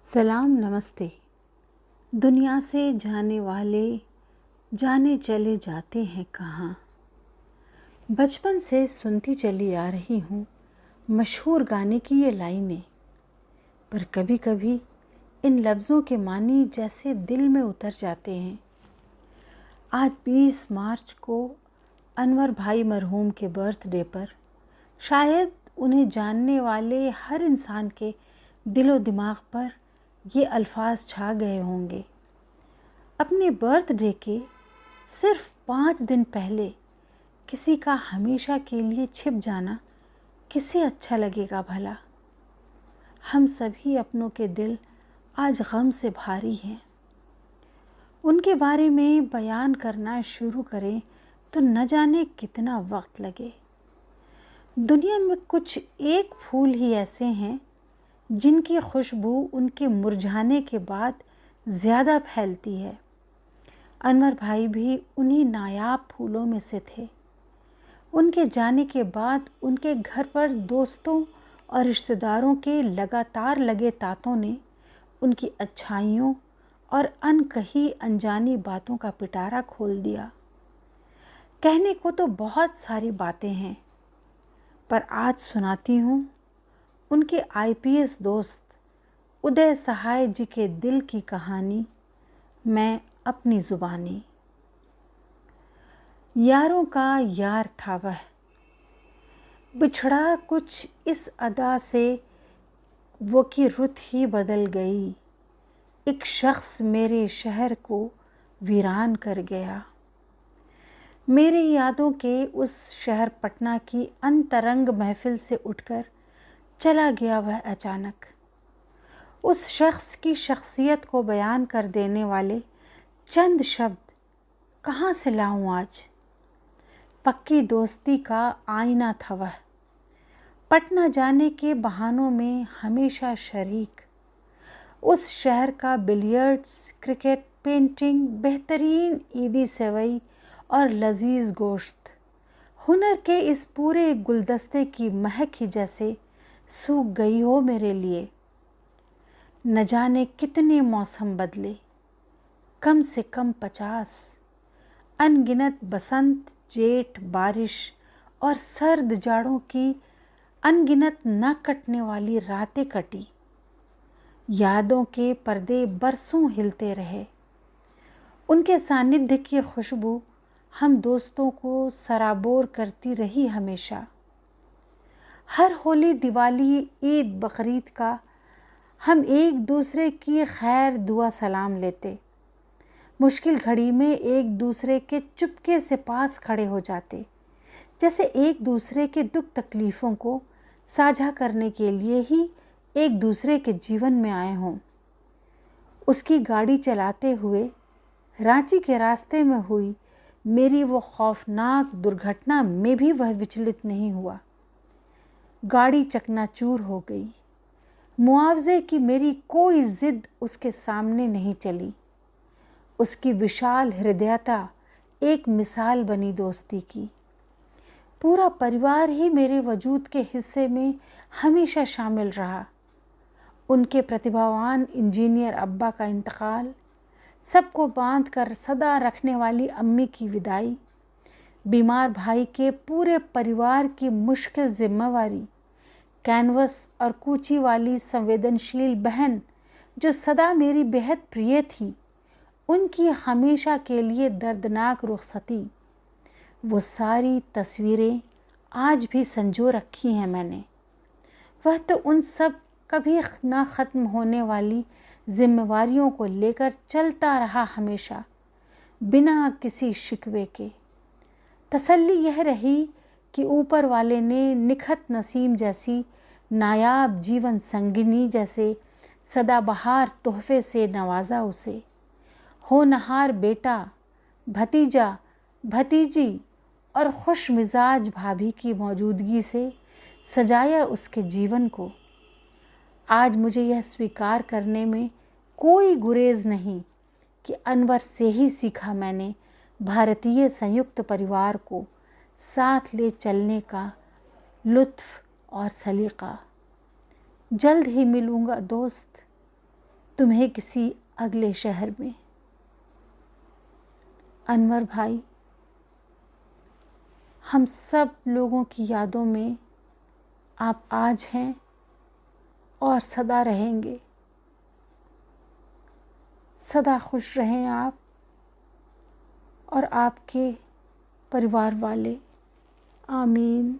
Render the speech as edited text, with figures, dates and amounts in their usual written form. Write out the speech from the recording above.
सलाम नमस्ते। दुनिया से जाने वाले जाने चले जाते हैं कहाँ। बचपन से सुनती चली आ रही हूँ मशहूर गाने की ये लाइनें, पर कभी कभी इन लफ्ज़ों के मानी जैसे दिल में उतर जाते हैं। आज 20 मार्च को अनवर भाई मरहूम के बर्थडे पर शायद उन्हें जानने वाले हर इंसान के दिलो दिमाग पर ये अल्फाज छा गए होंगे। अपने बर्थडे के सिर्फ 5 दिन पहले किसी का हमेशा के लिए छिप जाना किसे अच्छा लगेगा भला। हम सभी अपनों के दिल आज गम से भारी हैं। उनके बारे में बयान करना शुरू करें तो न जाने कितना वक्त लगे। दुनिया में कुछ एक फूल ही ऐसे हैं जिनकी खुशबू उनके मुरझाने के बाद ज़्यादा फैलती है। अनवर भाई भी उन्हीं नायाब फूलों में से थे। उनके जाने के बाद उनके घर पर दोस्तों और रिश्तेदारों के लगातार लगे तांतों ने उनकी अच्छाइयों और अनकही अनजानी बातों का पिटारा खोल दिया। कहने को तो बहुत सारी बातें हैं, पर आज सुनाती हूँ उनके आईपीएस दोस्त उदय सहाय जी के दिल की कहानी, मैं अपनी ज़ुबानी। यारों का यार था वह, बिछड़ा कुछ इस अदा से वो की रुत ही बदल गई। एक शख्स मेरे शहर को वीरान कर गया। मेरे यादों के उस शहर पटना की अंतरंग महफिल से उठकर चला गया वह अचानक। उस शख्स की शख्सियत को बयान कर देने वाले चंद शब्द कहाँ से लाऊं आज। पक्की दोस्ती का आईना था वह, पटना जाने के बहानों में हमेशा शरीक। उस शहर का बिलियर्ड्स, क्रिकेट, पेंटिंग, बेहतरीन ईदी सेवई और लजीज गोश्त, हुनर के इस पूरे गुलदस्ते की महक ही जैसे सूख गई हो मेरे लिए। न जाने कितने मौसम बदले, कम से कम 50, अनगिनत बसंत, जेठ, बारिश और सर्द जाड़ों की अनगिनत न कटने वाली रातें कटी। यादों के पर्दे बरसों हिलते रहे। उनके सानिध्य की खुशबू हम दोस्तों को सराबोर करती रही हमेशा। हर होली, दिवाली, ईद, बकरीद का हम एक दूसरे की खैर दुआ सलाम लेते। मुश्किल घड़ी में एक दूसरे के चुपके से पास खड़े हो जाते, जैसे एक दूसरे के दुख तकलीफ़ों को साझा करने के लिए ही एक दूसरे के जीवन में आए हों। उसकी गाड़ी चलाते हुए रांची के रास्ते में हुई मेरी वो खौफनाक दुर्घटना में भी वह विचलित नहीं हुआ। गाड़ी चकनाचूर हो गई। मुआवजे की मेरी कोई जिद उसके सामने नहीं चली। उसकी विशाल हृदयता एक मिसाल बनी दोस्ती की। पूरा परिवार ही मेरे वजूद के हिस्से में हमेशा शामिल रहा। उनके प्रतिभावान इंजीनियर अब्बा का इंतकाल, सबको बांध कर सदा रखने वाली अम्मी की विदाई, बीमार भाई के पूरे परिवार की मुश्किल जिम्मेवारी, कैनवस और कूची वाली संवेदनशील बहन जो सदा मेरी बेहद प्रिय थी, उनकी हमेशा के लिए दर्दनाक रुखसती, वो सारी तस्वीरें आज भी संजो रखी हैं मैंने। वह तो उन सब कभी ना ख़त्म होने वाली जिम्मेवारियों को लेकर चलता रहा हमेशा, बिना किसी शिकवे के। तसल्ली यह रही कि ऊपर वाले ने निखत नसीम जैसी नायाब जीवन संगिनी जैसे सदाबहार तोहफे से नवाजा उसे। होनहार बेटा, भतीजा, भतीजी और खुश मिजाज भाभी की मौजूदगी से सजाया उसके जीवन को। आज मुझे यह स्वीकार करने में कोई गुरेज नहीं कि अनवर से ही सीखा मैंने भारतीय संयुक्त परिवार को साथ ले चलने का लुत्फ़ और सलीक़ा। जल्द ही मिलूँगा दोस्त, तुम्हें किसी अगले शहर में। अनवर भाई, हम सब लोगों की यादों में आप आज हैं और सदा रहेंगे। सदा खुश रहें आप और आपके परिवार वाले। आमीन।